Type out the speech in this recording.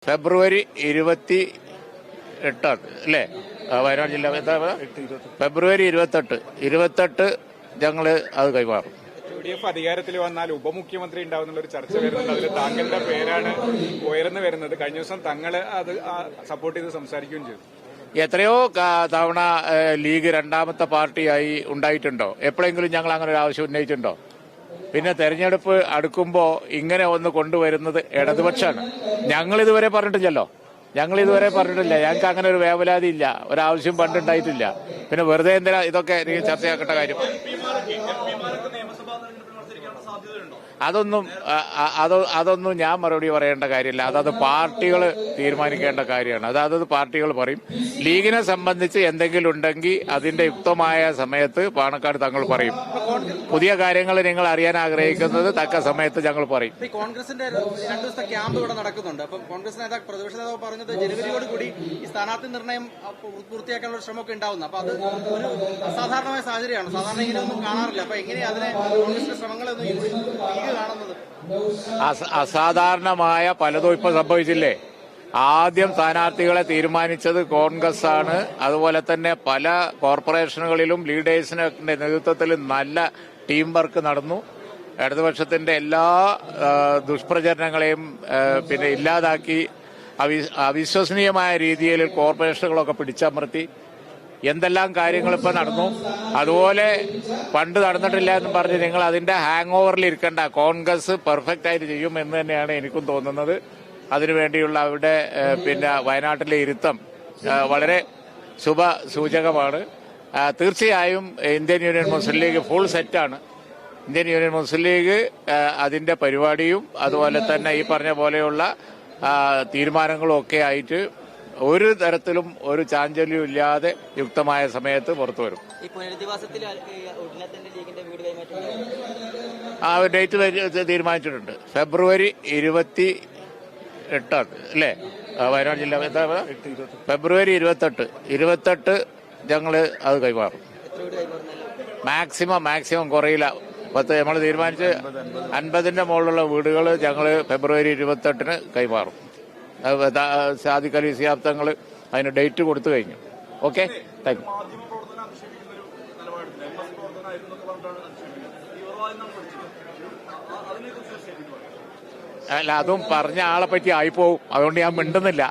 ഫെബ്രുവരി 28 അല്ലേ? വയനാട് ജില്ല ഫെബ്രുവരി 28 ഞങ്ങൾ അത് കൈമാറും. UDF അധികാരത്തിൽ വന്നാൽ ഉപമുഖ്യമന്ത്രി ഉണ്ടാവുന്നുള്ള ഒരു ചർച്ച വരുന്നുണ്ട്. അതിൽ താങ്കളുടെ പേരാണ് ഉയർന്നു വരുന്നത്. കഴിഞ്ഞ ദിവസം തങ്ങൾ അത് സപ്പോർട്ട് ചെയ്ത് സംസാരിക്കുകയും ചെയ്തു. എത്രയോ തവണ ലീഗ് രണ്ടാമത്തെ പാർട്ടിയായി ഉണ്ടായിട്ടുണ്ടോ? എപ്പോഴെങ്കിലും ഞങ്ങൾ അങ്ങനെ ഒരു ആവശ്യം ഉന്നയിച്ചിട്ടുണ്ടോ? പിന്നെ തെരഞ്ഞെടുപ്പ് അടുക്കുമ്പോൾ ഇങ്ങനെ ഒന്ന് കൊണ്ടുവരുന്നത് ഇടതുപക്ഷമാണ്. ഞങ്ങൾ ഇതുവരെ പറഞ്ഞിട്ടില്ല. ഞങ്ങൾക്ക് അങ്ങനെ ഒരു വേവലാതി ഇല്ല, ഒരാവശ്യം പണ്ടുണ്ടായിട്ടില്ല. പിന്നെ വെറുതെ എന്തിനാ ഇതൊക്കെ ചർച്ചയാക്കേണ്ട കാര്യം? അതൊന്നും ഞാൻ മറുപടി പറയേണ്ട കാര്യമില്ല. അതത് പാർട്ടികൾ തീരുമാനിക്കേണ്ട കാര്യമാണ്. അതത് പാർട്ടികൾ പറയും. ലീഗിനെ സംബന്ധിച്ച് എന്തെങ്കിലും ഉണ്ടെങ്കിൽ അതിന്റെ യുക്തമായ സമയത്ത് പാണക്കാട് തങ്ങൾ പറയും. പുതിയ കാര്യങ്ങൾ നിങ്ങൾ അറിയാൻ ആഗ്രഹിക്കുന്നത് തക്ക സമയത്ത് ഞങ്ങൾ പറയും. കോൺഗ്രസിന്റെ 2 ദിവസത്തെ ക്യാമ്പ് ഇവിടെ നടക്കുന്നുണ്ട്. അപ്പം കോൺഗ്രസ് പ്രതിപക്ഷ നേതാവ് പറഞ്ഞത് ജനുവരിയോട് കൂടി ഈ സ്ഥാനാർത്ഥി നിർണയം പൂർത്തിയാക്കാനുള്ള ശ്രമമൊക്കെ ഉണ്ടാവുന്നു. അപ്പൊ അത് ഒരു അസാധാരണമായ സാഹചര്യമാണ്. സാധാരണ ഇങ്ങനെയൊന്നും കാണാറില്ല. അപ്പൊ എങ്ങനെയാണ് അതിനെ കോൺഗ്രസിന്റെ ശ്രമങ്ങളൊന്നും കാണുന്നത്? അസാധാരണമായ പലതും ഇപ്പൊ സംഭവിച്ചില്ലേ? ആദ്യം സ്ഥാനാർത്ഥികളെ തീരുമാനിച്ചത് കോൺഗ്രസ് ആണ്. അതുപോലെ തന്നെ പല കോർപ്പറേഷനുകളിലും ലീഡേഴ്സിന്റെ നേതൃത്വത്തിൽ നല്ല ടീം വർക്ക് നടന്നു. ഇടതുപക്ഷത്തിന്റെ എല്ലാ ദുഷ്പ്രചരണങ്ങളെയും പിന്നെ ഇല്ലാതാക്കി അവിശ്വസനീയമായ രീതിയിൽ കോർപ്പറേഷനുകളൊക്കെ പിടിച്ചമർത്തി എന്തെല്ലാം കാര്യങ്ങൾ ഇപ്പൊ നടന്നു. അതുപോലെ പണ്ട് നടന്നിട്ടില്ല എന്ന് പറഞ്ഞ് നിങ്ങൾ അതിന്റെ ഹാങ് ഓവറിൽ ഇരിക്കേണ്ട. കോൺഗ്രസ് പെർഫെക്റ്റ് ആയിട്ട് ചെയ്യും എന്ന് തന്നെയാണ് എനിക്കും തോന്നുന്നത്. അതിനുവേണ്ടിയുള്ള അവിടെ പിന്നെ വയനാട്ടിലെ ഇരുത്തം വളരെ ശുഭ സൂചകമാണ്. തീർച്ചയായും ഇന്ത്യൻ യൂണിയൻ മുസ്ലിം ലീഗ് ഫുൾ സെറ്റാണ്. ഇന്ത്യൻ യൂണിയൻ മുസ്ലിം ലീഗ് അതിന്റെ പരിപാടിയും അതുപോലെ തന്നെ ഈ പറഞ്ഞ പോലെയുള്ള തീരുമാനങ്ങളും ഒക്കെ ആയിട്ട് ഒരു തരത്തിലും ഒരു ചാഞ്ചല്യവും ഇല്ലാതെ യുക്തമായ സമയത്ത് പുറത്തു വരും. ആ ഡേറ്റ് തീരുമാനിച്ചിട്ടുണ്ട്. ഫെബ്രുവരി 28 അല്ലേ? വയനാട് ജില്ല ഫെബ്രുവരി 28 ഞങ്ങൾ അത് കൈമാറും. മാക്സിമം കുറയില്ല. നമ്മൾ തീരുമാനിച്ച് 50ന്റെ മുകളിലുള്ള വീടുകൾ ഞങ്ങൾ ഫെബ്രുവരി 28 കൈമാറും. സാദിഖ് അലി ശിഹാബ് തങ്ങൾ അതിന് ഡേറ്റ് കൊടുത്തു കഴിഞ്ഞു. Okay, thank you. അല്ല, അതും പറഞ്ഞ ആളെ പറ്റി ആയിപ്പോവും. അതുകൊണ്ട് ഞാൻ മിണ്ടുന്നില്ല.